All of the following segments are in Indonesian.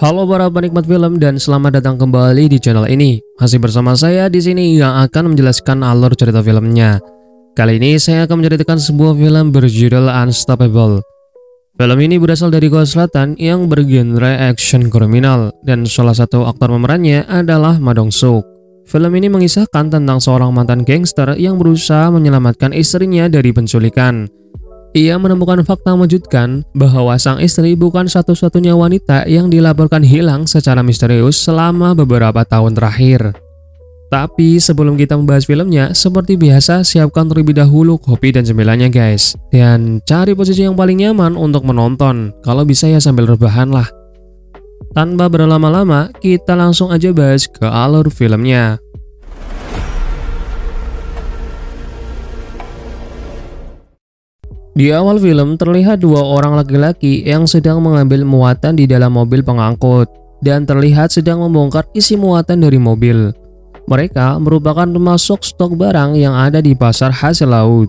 Halo para penikmat film dan selamat datang kembali di channel ini. Masih bersama saya di sini yang akan menjelaskan alur cerita filmnya. Kali ini saya akan menceritakan sebuah film berjudul Unstoppable. Film ini berasal dari Korea Selatan yang bergenre action kriminal dan salah satu aktor pemerannya adalah Ma Dong-suk. Film ini mengisahkan tentang seorang mantan gangster yang berusaha menyelamatkan istrinya dari penculikan. Ia menemukan fakta mengejutkan bahwa sang istri bukan satu-satunya wanita yang dilaporkan hilang secara misterius selama beberapa tahun terakhir. Tapi sebelum kita membahas filmnya, seperti biasa siapkan terlebih dahulu kopi dan cemilannya guys. Dan cari posisi yang paling nyaman untuk menonton, kalau bisa ya sambil rebahan lah. Tanpa berlama-lama, kita langsung aja bahas ke alur filmnya. Di awal film terlihat dua orang laki-laki yang sedang mengambil muatan di dalam mobil pengangkut dan terlihat sedang membongkar isi muatan dari mobil. Mereka merupakan pemasok stok barang yang ada di pasar hasil laut.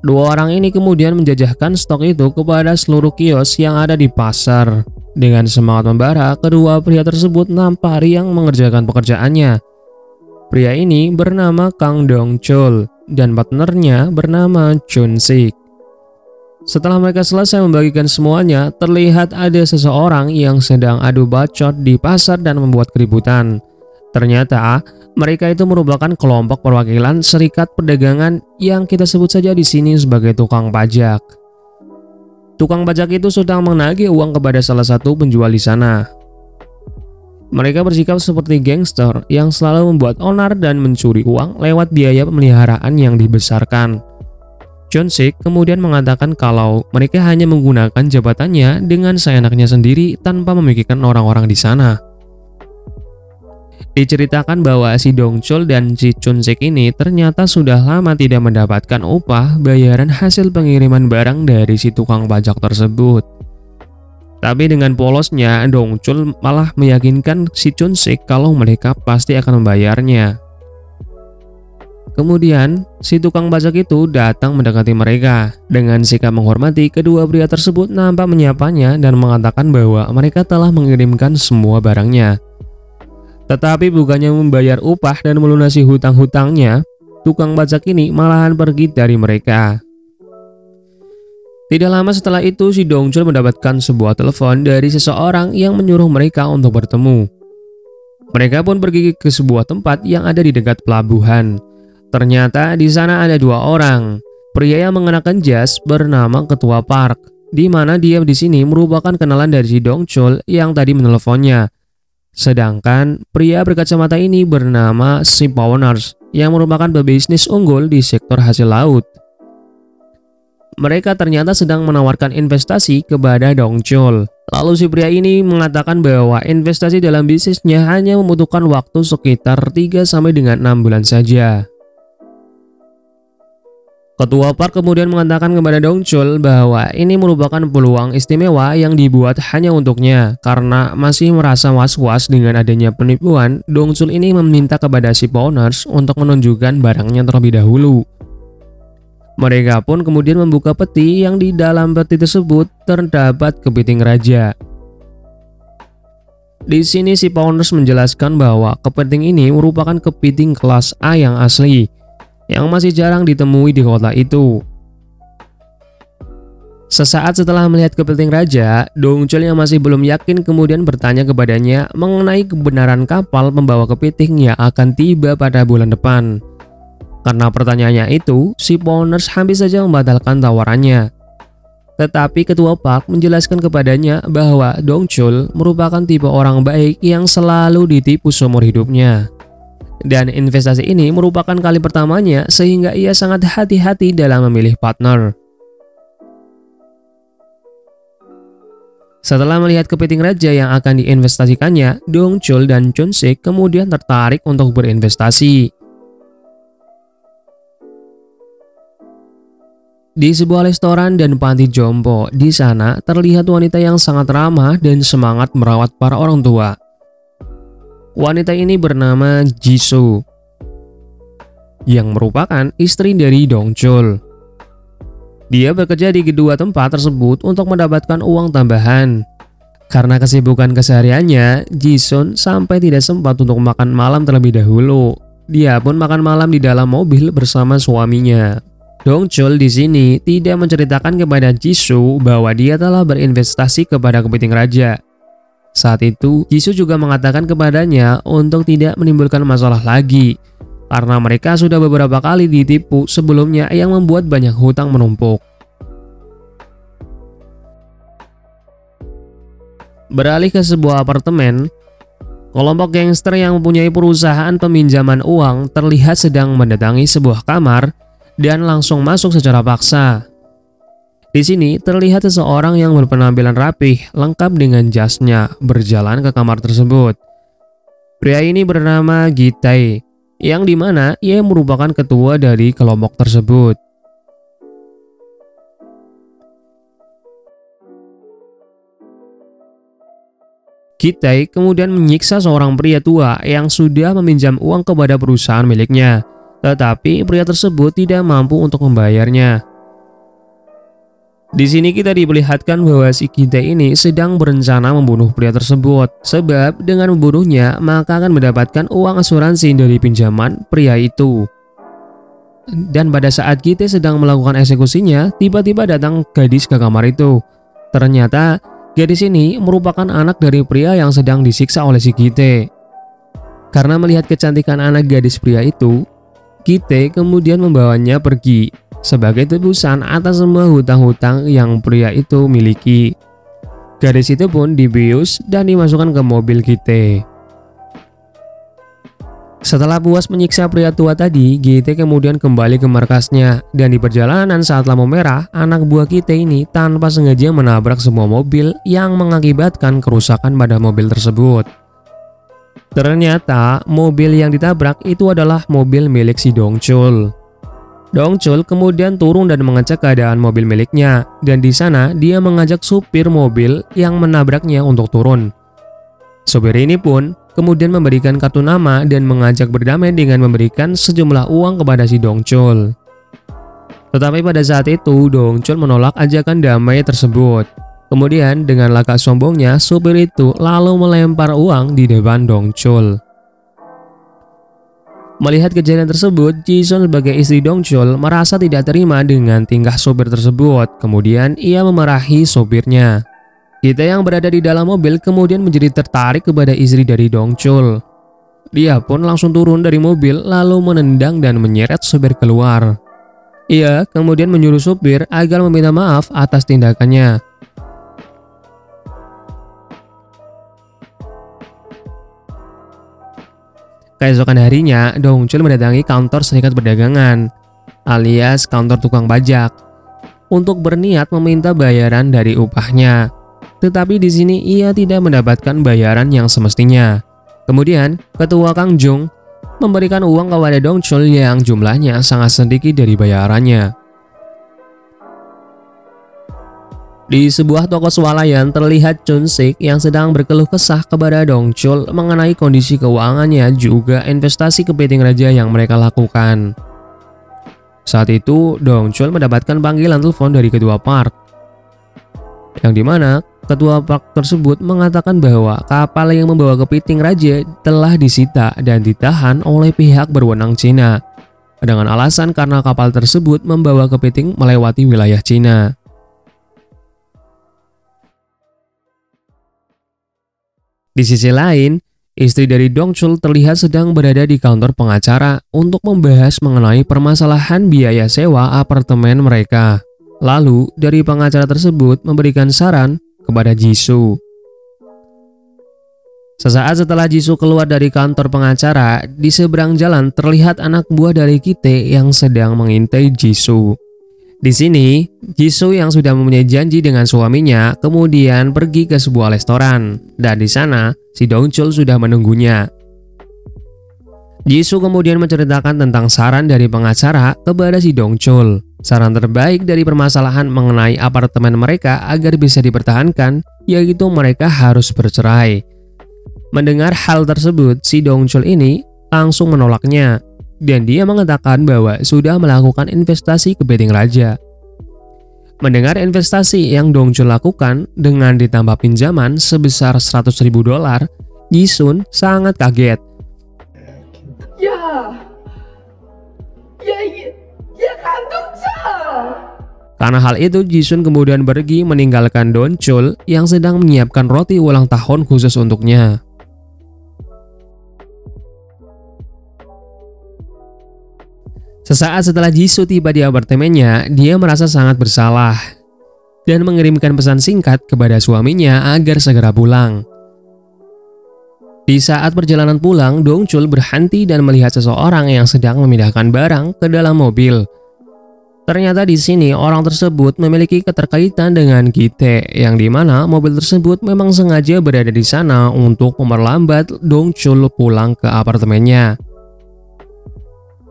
Dua orang ini kemudian menjajahkan stok itu kepada seluruh kios yang ada di pasar. Dengan semangat membara, kedua pria tersebut nampak riang mengerjakan pekerjaannya. Pria ini bernama Kang Dong-chul dan partnernya bernama Chun-sik. Setelah mereka selesai membagikan semuanya, terlihat ada seseorang yang sedang adu bacot di pasar dan membuat keributan. Ternyata, mereka itu merupakan kelompok perwakilan serikat perdagangan yang kita sebut saja di sini sebagai tukang pajak. Tukang pajak itu sedang menagih uang kepada salah satu penjual di sana. Mereka bersikap seperti gangster yang selalu membuat onar dan mencuri uang lewat biaya pemeliharaan yang dibesarkan. Chun-sik kemudian mengatakan kalau mereka hanya menggunakan jabatannya dengan seenaknya sendiri tanpa memikirkan orang-orang di sana. Diceritakan bahwa si Dong-chul dan si Chun-sik ini ternyata sudah lama tidak mendapatkan upah bayaran hasil pengiriman barang dari si tukang pajak tersebut. Tapi dengan polosnya, Dong-chul malah meyakinkan si Chun-sik kalau mereka pasti akan membayarnya. Kemudian, si tukang pajak itu datang mendekati mereka. Dengan sikap menghormati, kedua pria tersebut nampak menyapanya dan mengatakan bahwa mereka telah mengirimkan semua barangnya. Tetapi bukannya membayar upah dan melunasi hutang-hutangnya, tukang pajak ini malahan pergi dari mereka. Tidak lama setelah itu, si Dong-chul mendapatkan sebuah telepon dari seseorang yang menyuruh mereka untuk bertemu. Mereka pun pergi ke sebuah tempat yang ada di dekat pelabuhan. Ternyata di sana ada dua orang, pria yang mengenakan jas bernama Ketua Park, di mana dia di sini merupakan kenalan dari si Dong-chul yang tadi meneleponnya. Sedangkan pria berkacamata ini bernama si Pawners, yang merupakan pebisnis unggul di sektor hasil laut. Mereka ternyata sedang menawarkan investasi kepada Dong-chul. Lalu si pria ini mengatakan bahwa investasi dalam bisnisnya hanya membutuhkan waktu sekitar 3 sampai dengan 6 bulan saja. Ketua Park kemudian mengatakan kepada Dong-chul bahwa ini merupakan peluang istimewa yang dibuat hanya untuknya. Karena masih merasa was-was dengan adanya penipuan, Dong-chul ini meminta kepada si Pawners untuk menunjukkan barangnya terlebih dahulu. Mereka pun kemudian membuka peti yang di dalam peti tersebut terdapat kepiting raja. Di sini si Pawners menjelaskan bahwa kepiting ini merupakan kepiting kelas A yang asli, yang masih jarang ditemui di kota itu. Sesaat setelah melihat kepiting raja, Dong-chul yang masih belum yakin kemudian bertanya kepadanya mengenai kebenaran kapal pembawa kepiting yang akan tiba pada bulan depan. Karena pertanyaannya itu, si Pawners hampir saja membatalkan tawarannya. Tetapi Ketua Park menjelaskan kepadanya bahwa Dong-chul merupakan tipe orang baik yang selalu ditipu seumur hidupnya. Dan investasi ini merupakan kali pertamanya sehingga ia sangat hati-hati dalam memilih partner. Setelah melihat kepiting raja yang akan diinvestasikannya, Dong-chul dan Chun-sik kemudian tertarik untuk berinvestasi. Di sebuah restoran dan panti jompo, di sana terlihat wanita yang sangat ramah dan semangat merawat para orang tua. Wanita ini bernama Jisoo, yang merupakan istri dari Dong-chul. Dia bekerja di kedua tempat tersebut untuk mendapatkan uang tambahan. Karena kesibukan kesehariannya, Jisun sampai tidak sempat untuk makan malam terlebih dahulu. Dia pun makan malam di dalam mobil bersama suaminya. Dongchul di sini tidak menceritakan kepada Jisoo bahwa dia telah berinvestasi kepada kepiting raja. Saat itu, Jisoo juga mengatakan kepadanya untuk tidak menimbulkan masalah lagi, karena mereka sudah beberapa kali ditipu sebelumnya yang membuat banyak hutang menumpuk. Beralih ke sebuah apartemen, kelompok gangster yang mempunyai perusahaan peminjaman uang terlihat sedang mendatangi sebuah kamar dan langsung masuk secara paksa. Di sini terlihat seseorang yang berpenampilan rapih, lengkap dengan jasnya, berjalan ke kamar tersebut. Pria ini bernama Gi-tae, yang dimana ia merupakan ketua dari kelompok tersebut. Gi-tae kemudian menyiksa seorang pria tua yang sudah meminjam uang kepada perusahaan miliknya, tetapi pria tersebut tidak mampu untuk membayarnya. Di sini kita diperlihatkan bahwa si Gi-tae ini sedang berencana membunuh pria tersebut, sebab dengan membunuhnya maka akan mendapatkan uang asuransi dari pinjaman pria itu. Dan pada saat Gi-tae sedang melakukan eksekusinya, tiba-tiba datang gadis ke kamar itu. Ternyata gadis ini merupakan anak dari pria yang sedang disiksa oleh si Gi-tae. Karena melihat kecantikan anak gadis pria itu, Gi-tae kemudian membawanya pergi sebagai tebusan atas semua hutang-hutang yang pria itu miliki. Gadis itu pun dibius dan dimasukkan ke mobil Gi-tae. Setelah puas menyiksa pria tua tadi, Gi-tae kemudian kembali ke markasnya, dan di perjalanan saat lampu merah, anak buah Gi-tae ini tanpa sengaja menabrak semua mobil yang mengakibatkan kerusakan pada mobil tersebut. Ternyata mobil yang ditabrak itu adalah mobil milik si Dongchul. Dongchul kemudian turun dan mengecek keadaan mobil miliknya, dan di sana dia mengajak supir mobil yang menabraknya untuk turun. Supir ini pun kemudian memberikan kartu nama dan mengajak berdamai dengan memberikan sejumlah uang kepada si Dongchul. Tetapi pada saat itu Dongchul menolak ajakan damai tersebut. Kemudian dengan lagak sombongnya supir itu lalu melempar uang di depan Dongchul. Melihat kejadian tersebut, Jisun sebagai istri Dongchul merasa tidak terima dengan tingkah supir tersebut. Kemudian ia memarahi supirnya. Kita yang berada di dalam mobil kemudian menjadi tertarik kepada istri dari Dongchul. Dia pun langsung turun dari mobil lalu menendang dan menyeret supir keluar. Ia kemudian menyuruh supir agar meminta maaf atas tindakannya. Keesokan harinya, Dongchul mendatangi kantor serikat perdagangan, alias kantor tukang pajak, untuk berniat meminta bayaran dari upahnya. Tetapi di sini ia tidak mendapatkan bayaran yang semestinya. Kemudian, ketua Kang Jung memberikan uang kepada Dongchul yang jumlahnya sangat sedikit dari bayarannya. Di sebuah toko swalayan terlihat Chun Sik yang sedang berkeluh kesah kepada Dongchul mengenai kondisi keuangannya juga investasi kepiting raja yang mereka lakukan. Saat itu Dongchul mendapatkan panggilan telepon dari ketua Park, yang dimana ketua Park tersebut mengatakan bahwa kapal yang membawa kepiting raja telah disita dan ditahan oleh pihak berwenang Cina dengan alasan karena kapal tersebut membawa kepiting melewati wilayah Cina. Di sisi lain, istri dari Dongchul terlihat sedang berada di kantor pengacara untuk membahas mengenai permasalahan biaya sewa apartemen mereka. Lalu, dari pengacara tersebut memberikan saran kepada Jisoo. Sesaat setelah Jisoo keluar dari kantor pengacara, di seberang jalan terlihat anak buah dari Gi-tae yang sedang mengintai Jisoo. Di sini, Jisoo yang sudah mempunyai janji dengan suaminya kemudian pergi ke sebuah restoran, dan di sana si Dongchul sudah menunggunya. Jisoo kemudian menceritakan tentang saran dari pengacara kepada si Dongchul. Saran terbaik dari permasalahan mengenai apartemen mereka agar bisa dipertahankan, yaitu mereka harus bercerai. Mendengar hal tersebut, si Dongchul ini langsung menolaknya. Dan dia mengatakan bahwa sudah melakukan investasi kepiting raja. Mendengar investasi yang Dongchul lakukan dengan ditambah pinjaman sebesar $100.000, Jisun sangat kaget. Ya, Karena hal itu, Jisun kemudian pergi meninggalkan Dongchul yang sedang menyiapkan roti ulang tahun khusus untuknya. Sesaat setelah Jisoo tiba di apartemennya, dia merasa sangat bersalah dan mengirimkan pesan singkat kepada suaminya agar segera pulang. Di saat perjalanan pulang, Dongchul berhenti dan melihat seseorang yang sedang memindahkan barang ke dalam mobil. Ternyata di sini orang tersebut memiliki keterkaitan dengan Gi-tae, yang dimana mobil tersebut memang sengaja berada di sana untuk memperlambat Dongchul pulang ke apartemennya.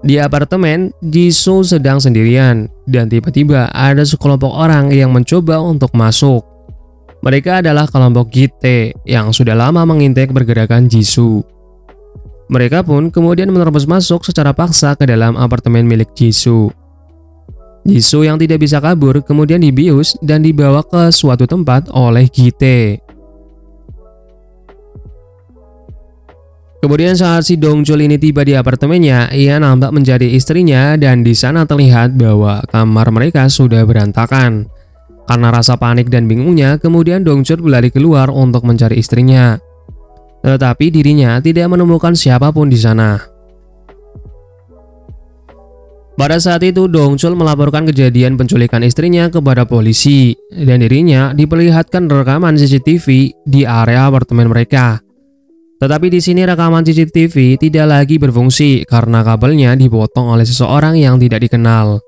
Di apartemen, Jisoo sedang sendirian dan tiba-tiba ada sekelompok orang yang mencoba untuk masuk. Mereka adalah kelompok Gi-tae yang sudah lama mengintai pergerakan Jisoo. Mereka pun kemudian menerobos masuk secara paksa ke dalam apartemen milik Jisoo. Jisoo yang tidak bisa kabur kemudian dibius dan dibawa ke suatu tempat oleh Gi-tae. Kemudian saat si Dongchul ini tiba di apartemennya, ia nampak menjadi istrinya dan di sana terlihat bahwa kamar mereka sudah berantakan. Karena rasa panik dan bingungnya, kemudian Dongchul berlari keluar untuk mencari istrinya. Tetapi dirinya tidak menemukan siapapun di sana. Pada saat itu, Dongchul melaporkan kejadian penculikan istrinya kepada polisi dan dirinya diperlihatkan rekaman CCTV di area apartemen mereka. Tetapi di sini rekaman CCTV tidak lagi berfungsi karena kabelnya dipotong oleh seseorang yang tidak dikenal.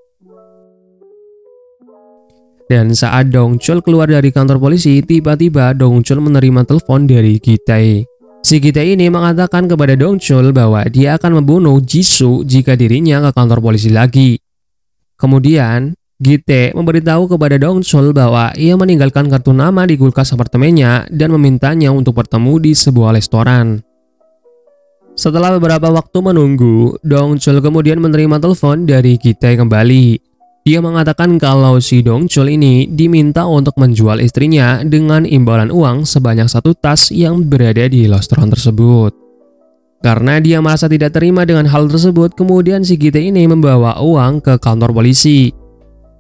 Dan saat Dongchul keluar dari kantor polisi, tiba-tiba Dongchul menerima telepon dari Gi-tae. Si Gi-tae ini mengatakan kepada Dongchul bahwa dia akan membunuh Jisoo jika dirinya ke kantor polisi lagi. Kemudian, Gi-tae memberitahu kepada Dongchul bahwa ia meninggalkan kartu nama di kulkas apartemennya dan memintanya untuk bertemu di sebuah restoran. Setelah beberapa waktu menunggu, Dongchul kemudian menerima telepon dari Gi-tae kembali. Dia mengatakan kalau si Dongchul ini diminta untuk menjual istrinya dengan imbalan uang sebanyak 1 tas yang berada di restoran tersebut. Karena dia merasa tidak terima dengan hal tersebut, kemudian si Gi-tae ini membawa uang ke kantor polisi.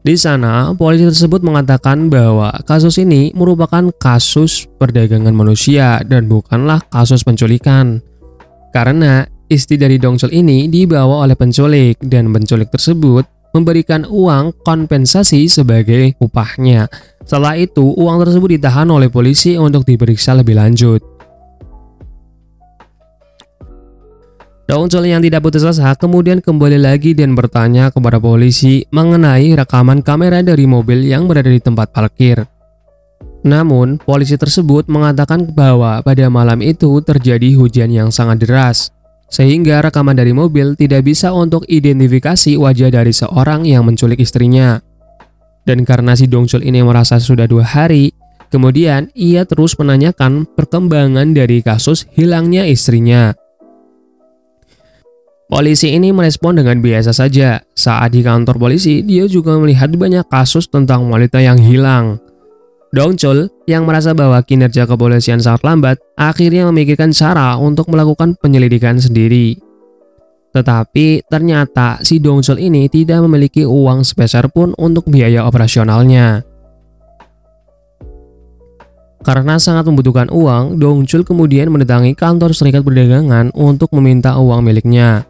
Di sana, polisi tersebut mengatakan bahwa kasus ini merupakan kasus perdagangan manusia dan bukanlah kasus penculikan. Karena istri dari Dongchul ini dibawa oleh penculik dan penculik tersebut memberikan uang kompensasi sebagai upahnya. Setelah itu, uang tersebut ditahan oleh polisi untuk diperiksa lebih lanjut. Dongchul yang tidak putus asa kemudian kembali lagi dan bertanya kepada polisi mengenai rekaman kamera dari mobil yang berada di tempat parkir. Namun, polisi tersebut mengatakan bahwa pada malam itu terjadi hujan yang sangat deras, sehingga rekaman dari mobil tidak bisa untuk identifikasi wajah dari seorang yang menculik istrinya. Dan karena si Dongchul ini merasa sudah 2 hari, kemudian ia terus menanyakan perkembangan dari kasus hilangnya istrinya. Polisi ini merespon dengan biasa saja. Saat di kantor polisi, dia juga melihat banyak kasus tentang wanita yang hilang. Dongchul yang merasa bahwa kinerja kepolisian sangat lambat, akhirnya memikirkan cara untuk melakukan penyelidikan sendiri. Tetapi ternyata si Dongchul ini tidak memiliki uang sepeser pun untuk biaya operasionalnya. Karena sangat membutuhkan uang, Dongchul kemudian mendatangi kantor Serikat Perdagangan untuk meminta uang miliknya.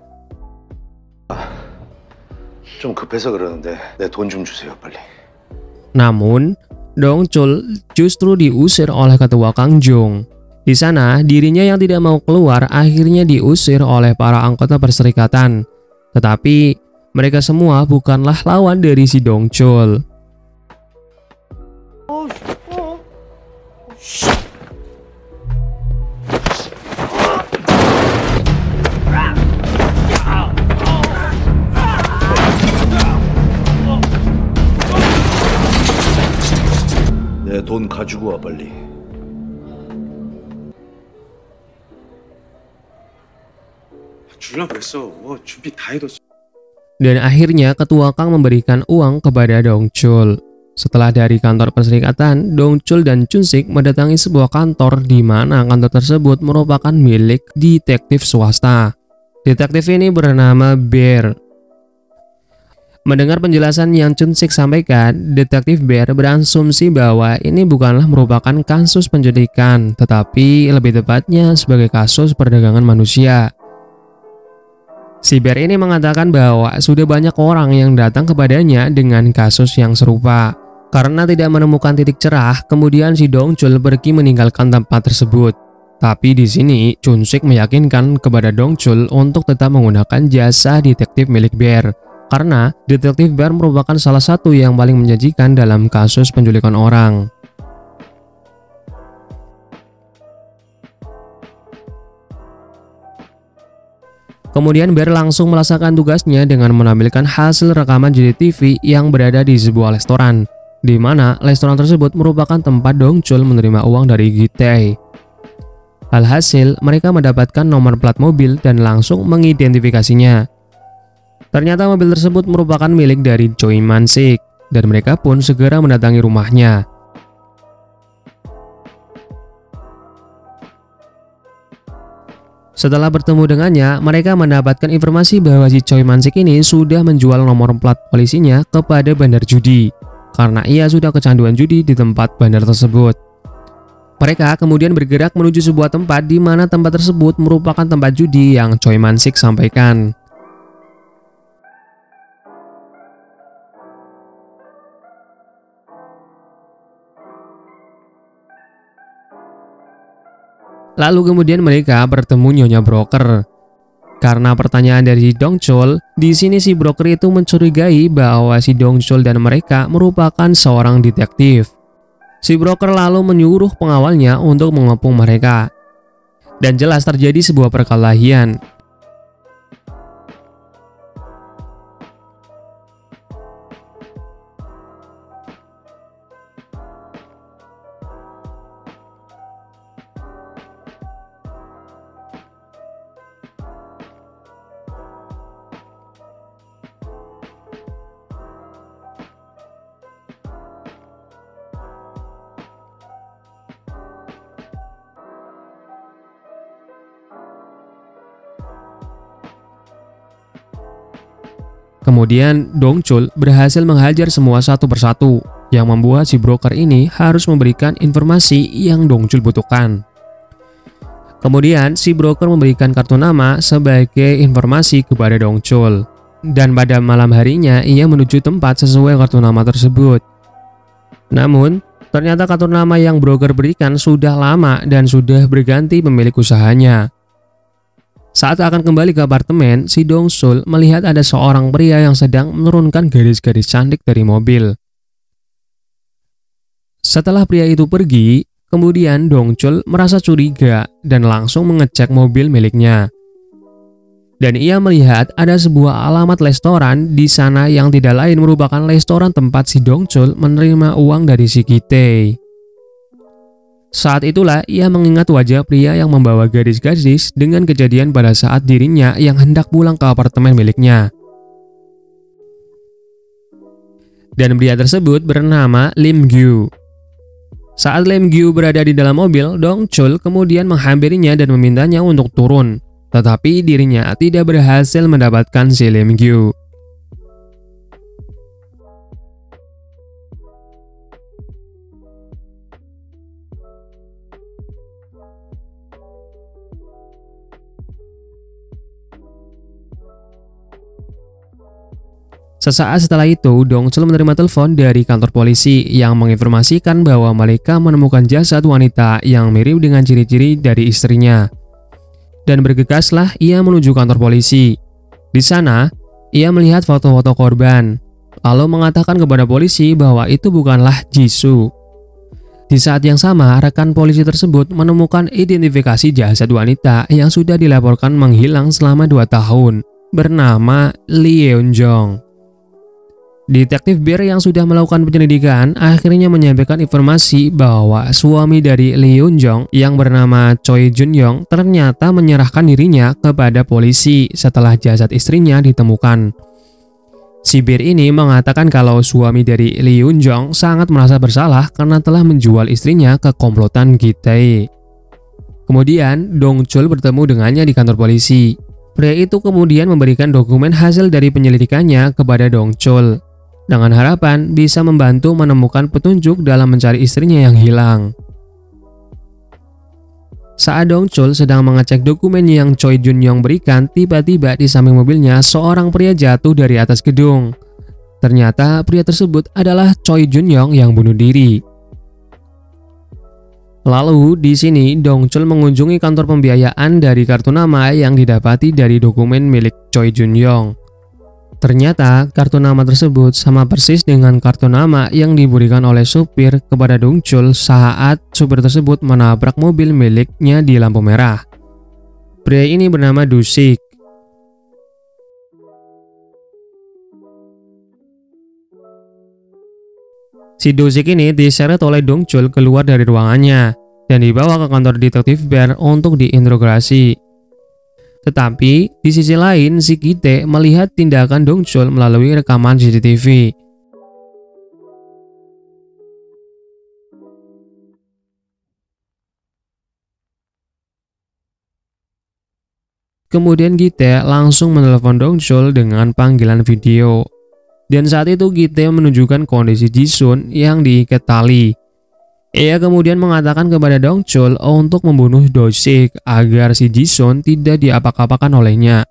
좀 급해서 그러는데 내 돈 좀 주세요, 빨리. Namun, Dongchul justru diusir oleh ketua Kang Jong. Di sana, dirinya yang tidak mau keluar akhirnya diusir oleh para anggota perserikatan. Tetapi, mereka semua bukanlah lawan dari si Dongchul. 내 돈 가지고 와, 빨리. 주려고 그랬어. 준비 다 해뒀어. Dan akhirnya ketua Kang memberikan uang kepada Dongchul. Setelah dari kantor perserikatan, Dongchul dan Chun-sik mendatangi sebuah kantor di mana kantor tersebut merupakan milik detektif swasta. Detektif ini bernama Bear. Mendengar penjelasan yang Chun-sik sampaikan, detektif Bear berasumsi bahwa ini bukanlah merupakan kasus penculikan, tetapi lebih tepatnya sebagai kasus perdagangan manusia. Si Bear ini mengatakan bahwa sudah banyak orang yang datang kepadanya dengan kasus yang serupa. Karena tidak menemukan titik cerah, kemudian si Dongchul pergi meninggalkan tempat tersebut. Tapi di sini, Chun-sik meyakinkan kepada Dongchul untuk tetap menggunakan jasa detektif milik Bear. Karena detektif Bear merupakan salah satu yang paling menjanjikan dalam kasus penculikan orang. Kemudian Bear langsung melaksanakan tugasnya dengan menampilkan hasil rekaman CCTV yang berada di sebuah restoran, di mana restoran tersebut merupakan tempat Dongchul menerima uang dari Gi-tae. Alhasil, mereka mendapatkan nomor plat mobil dan langsung mengidentifikasinya. Ternyata mobil tersebut merupakan milik dari Choi Man-sik, dan mereka pun segera mendatangi rumahnya. Setelah bertemu dengannya, mereka mendapatkan informasi bahwa si Choi Man-sik ini sudah menjual nomor plat polisinya kepada bandar judi, karena ia sudah kecanduan judi di tempat bandar tersebut. Mereka kemudian bergerak menuju sebuah tempat di mana tempat tersebut merupakan tempat judi yang Choi Man-sik sampaikan. Lalu kemudian mereka bertemu Nyonya Broker. Karena pertanyaan dari Dongchul, di sini si broker itu mencurigai bahwa si Dongchul dan mereka merupakan seorang detektif. Si broker lalu menyuruh pengawalnya untuk mengepung mereka. Dan jelas terjadi sebuah perkelahian. Kemudian Dongchul berhasil menghajar semua satu persatu, yang membuat si broker ini harus memberikan informasi yang Dongchul butuhkan. Kemudian si broker memberikan kartu nama sebagai informasi kepada Dongchul. Dan pada malam harinya ia menuju tempat sesuai kartu nama tersebut. Namun, ternyata kartu nama yang broker berikan sudah lama dan sudah berganti pemilik usahanya. Saat akan kembali ke apartemen, si Dongchul melihat ada seorang pria yang sedang menurunkan garis-garis cantik dari mobil. Setelah pria itu pergi, kemudian Dongchul merasa curiga dan langsung mengecek mobil miliknya. Dan ia melihat ada sebuah alamat restoran di sana yang tidak lain merupakan restoran tempat si Dongchul menerima uang dari si Gi-tae. Saat itulah ia mengingat wajah pria yang membawa garis-garis dengan kejadian pada saat dirinya yang hendak pulang ke apartemen miliknya. Dan pria tersebut bernama Lim Gyu. Saat Lim Gyu berada di dalam mobil, Dongchul kemudian menghampirinya dan memintanya untuk turun. Tetapi dirinya tidak berhasil mendapatkan si Lim Gyu. Sesaat setelah itu, Dongchul menerima telepon dari kantor polisi yang menginformasikan bahwa mereka menemukan jasad wanita yang mirip dengan ciri-ciri dari istrinya. Dan bergegaslah ia menuju kantor polisi. Di sana, ia melihat foto-foto korban, lalu mengatakan kepada polisi bahwa itu bukanlah Jisoo. Di saat yang sama, rekan polisi tersebut menemukan identifikasi jasad wanita yang sudah dilaporkan menghilang selama 2 tahun, bernama Lee Eun-jong. Detektif Bear yang sudah melakukan penyelidikan akhirnya menyampaikan informasi bahwa suami dari Lee Eun-jong yang bernama Choi Jun-yong ternyata menyerahkan dirinya kepada polisi setelah jasad istrinya ditemukan. Si Bir ini mengatakan kalau suami dari Lee Yoon Jong sangat merasa bersalah karena telah menjual istrinya ke komplotan Gi-tae. Kemudian, Dong Chul bertemu dengannya di kantor polisi. Pria itu kemudian memberikan dokumen hasil dari penyelidikannya kepada Dong Chul, dengan harapan bisa membantu menemukan petunjuk dalam mencari istrinya yang hilang. Saat Dong Chul sedang mengecek dokumen yang Choi Jun Yong berikan, tiba-tiba di samping mobilnya seorang pria jatuh dari atas gedung. Ternyata pria tersebut adalah Choi Jun Yong yang bunuh diri. Lalu di sini Dong Chul mengunjungi kantor pembiayaan dari kartu nama yang didapati dari dokumen milik Choi Jun Yong. Ternyata kartu nama tersebut sama persis dengan kartu nama yang diberikan oleh supir kepada Dong Chul saat supir tersebut menabrak mobil miliknya di lampu merah. Pria ini bernama Do Sik. Si Do Sik ini diseret oleh Dong Chul keluar dari ruangannya dan dibawa ke kantor detektif Bear untuk diinterogasi. Tetapi di sisi lain si Gi-tae melihat tindakan Dong Chul melalui rekaman CCTV. Kemudian Gi-tae langsung menelepon Dong Chul dengan panggilan video. Dan saat itu Gi-tae menunjukkan kondisi Ji-sun yang diikat tali. Ia kemudian mengatakan kepada Dong Chul untuk membunuh Do Sik agar si Ji-sun tidak diapak-apakan olehnya.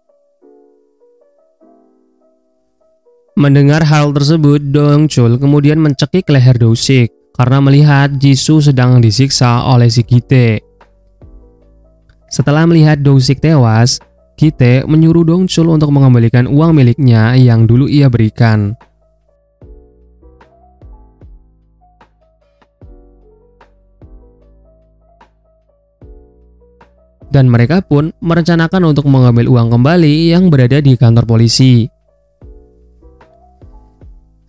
Mendengar hal tersebut, Dong Chul kemudian mencekik leher Do Sik karena melihat Ji-su sedang disiksa oleh si Gi-tae. Setelah melihat Do Sik tewas, Gi-tae menyuruh Dong Chul untuk mengembalikan uang miliknya yang dulu ia berikan. Dan mereka pun merencanakan untuk mengambil uang kembali yang berada di kantor polisi.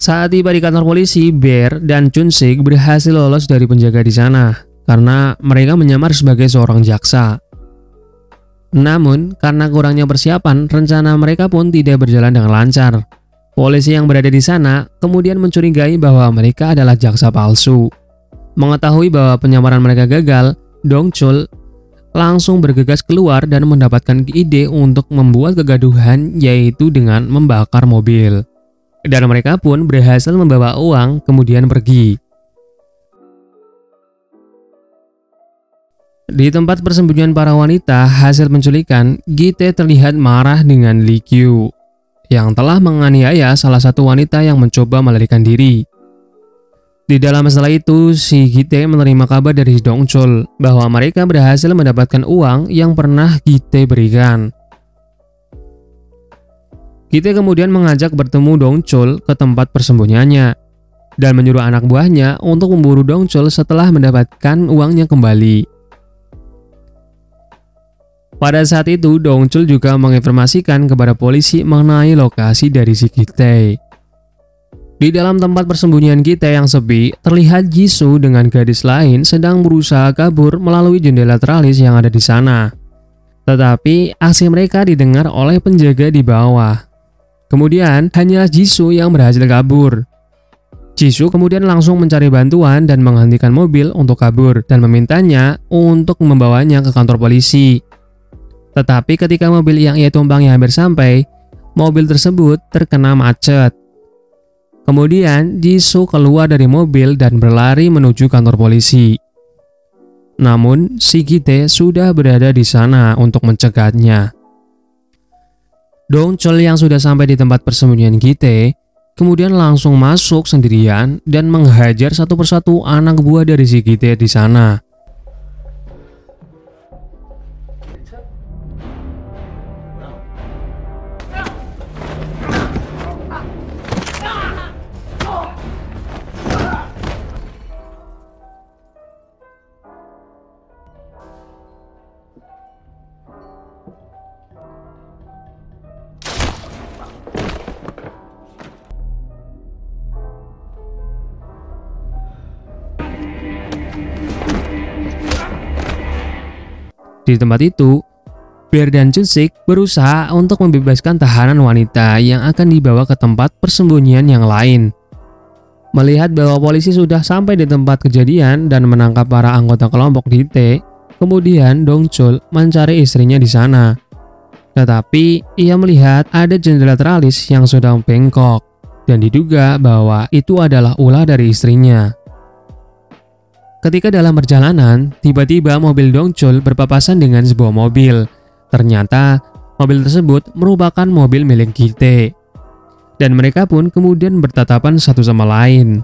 Saat tiba di kantor polisi, Bear dan Chun Sik berhasil lolos dari penjaga di sana karena mereka menyamar sebagai seorang jaksa. Namun, karena kurangnya persiapan, rencana mereka pun tidak berjalan dengan lancar. Polisi yang berada di sana kemudian mencurigai bahwa mereka adalah jaksa palsu. Mengetahui bahwa penyamaran mereka gagal, Dong Chul langsung bergegas keluar dan mendapatkan ide untuk membuat kegaduhan, yaitu dengan membakar mobil. Dan mereka pun berhasil membawa uang kemudian pergi. Di tempat persembunyian para wanita hasil penculikan, Gi-tae terlihat marah dengan Lee Kyu yang telah menganiaya salah satu wanita yang mencoba melarikan diri. Di dalam masalah itu, si Gi-tae menerima kabar dari Dong Chul bahwa mereka berhasil mendapatkan uang yang pernah Gi-tae berikan. Gi-tae kemudian mengajak bertemu Dong Chul ke tempat persembunyiannya dan menyuruh anak buahnya untuk memburu Dong Chul setelah mendapatkan uangnya kembali. Pada saat itu, Dong Chul juga menginformasikan kepada polisi mengenai lokasi dari si Gi-tae. Di dalam tempat persembunyian Gi-tae yang sepi, terlihat Ji-su dengan gadis lain sedang berusaha kabur melalui jendela teralis yang ada di sana. Tetapi aksi mereka didengar oleh penjaga di bawah. Kemudian hanya Ji-su yang berhasil kabur. Ji-su kemudian langsung mencari bantuan dan menghentikan mobil untuk kabur dan memintanya untuk membawanya ke kantor polisi. Tetapi ketika mobil yang ia tumpangi hampir sampai, mobil tersebut terkena macet. Kemudian Ji-su keluar dari mobil dan berlari menuju kantor polisi. Namun si Gi-tae sudah berada di sana untuk mencegahnya. Dong Chul yang sudah sampai di tempat persembunyian Gi-tae kemudian langsung masuk sendirian dan menghajar satu persatu anak buah dari si Gi-tae di sana. Di tempat itu, Bear dan Chun-sik berusaha untuk membebaskan tahanan wanita yang akan dibawa ke tempat persembunyian yang lain. Melihat bahwa polisi sudah sampai di tempat kejadian dan menangkap para anggota kelompok Dite, kemudian Dong-chul mencari istrinya di sana. Tetapi ia melihat ada jendela teralis yang sudah bengkok dan diduga bahwa itu adalah ulah dari istrinya. Ketika dalam perjalanan, tiba-tiba mobil Dong-chul berpapasan dengan sebuah mobil. Ternyata mobil tersebut merupakan mobil milik Gi-tae. Dan mereka pun kemudian bertatapan satu sama lain.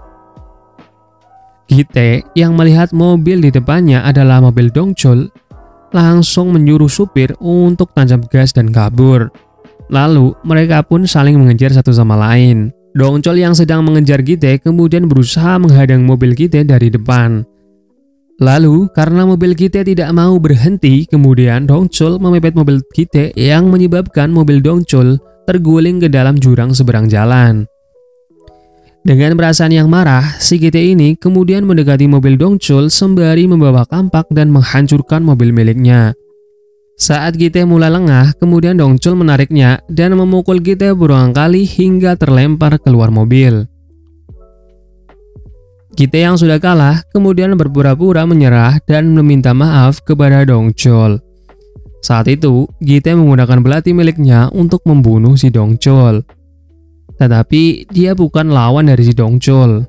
Gi-tae yang melihat mobil di depannya adalah mobil Dong-chul langsung menyuruh supir untuk tancap gas dan kabur. Lalu mereka pun saling mengejar satu sama lain. Dong-chul yang sedang mengejar Gi-tae kemudian berusaha menghadang mobil Gi-tae dari depan. Lalu, karena mobil Gi-tae tidak mau berhenti, kemudian Dong-chul memepet mobil Gi-tae yang menyebabkan mobil Dong-chul terguling ke dalam jurang seberang jalan. Dengan perasaan yang marah, si Gi-tae ini kemudian mendekati mobil Dong-chul sembari membawa kampak dan menghancurkan mobil miliknya. Saat Gi-tae mulai lengah, kemudian Dong-chul menariknya dan memukul Gi-tae berulang kali hingga terlempar keluar mobil. Gi-tae yang sudah kalah kemudian berpura-pura menyerah dan meminta maaf kepada Dong-chul. Saat itu, Gi-tae menggunakan belati miliknya untuk membunuh si Dong-chul. Tetapi dia bukan lawan dari si Dong-chul.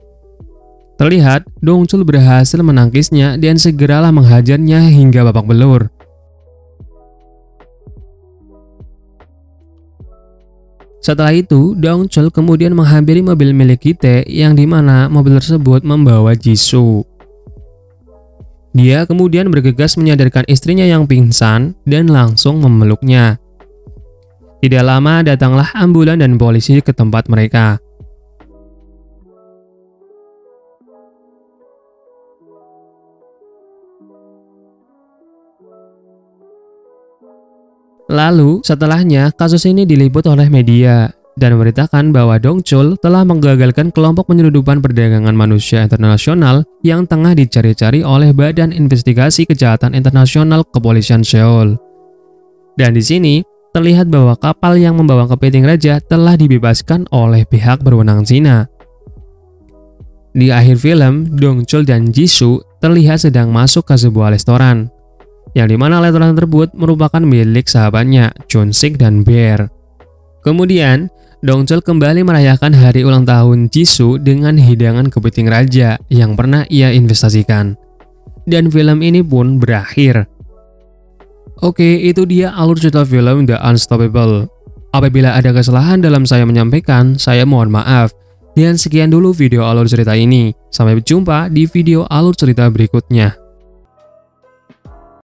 Terlihat, Dong-chul berhasil menangkisnya dan segeralah menghajarnya hingga babak belur. Setelah itu, Dong-chul kemudian menghampiri mobil milik Gi-tae yang dimana mobil tersebut membawa Jisoo. Dia kemudian bergegas menyadarkan istrinya yang pingsan dan langsung memeluknya. Tidak lama datanglah ambulan dan polisi ke tempat mereka. Lalu, setelahnya, kasus ini diliput oleh media dan memberitakan bahwa Dong-chul telah menggagalkan kelompok penyelundupan perdagangan manusia internasional yang tengah dicari-cari oleh Badan Investigasi Kejahatan Internasional Kepolisian Seoul. Dan di sini, terlihat bahwa kapal yang membawa kepiting raja telah dibebaskan oleh pihak berwenang Cina. Di akhir film, Dong-chul dan Jisoo terlihat sedang masuk ke sebuah restoran, yang dimana restoran tersebut merupakan milik sahabatnya, Chun-sik dan Bear. Kemudian, Dong-chul kembali merayakan hari ulang tahun Jisoo dengan hidangan kepiting raja yang pernah ia investasikan. Dan film ini pun berakhir. Oke, itu dia alur cerita film The Unstoppable. Apabila ada kesalahan dalam saya menyampaikan, saya mohon maaf. Dan sekian dulu video alur cerita ini. Sampai berjumpa di video alur cerita berikutnya.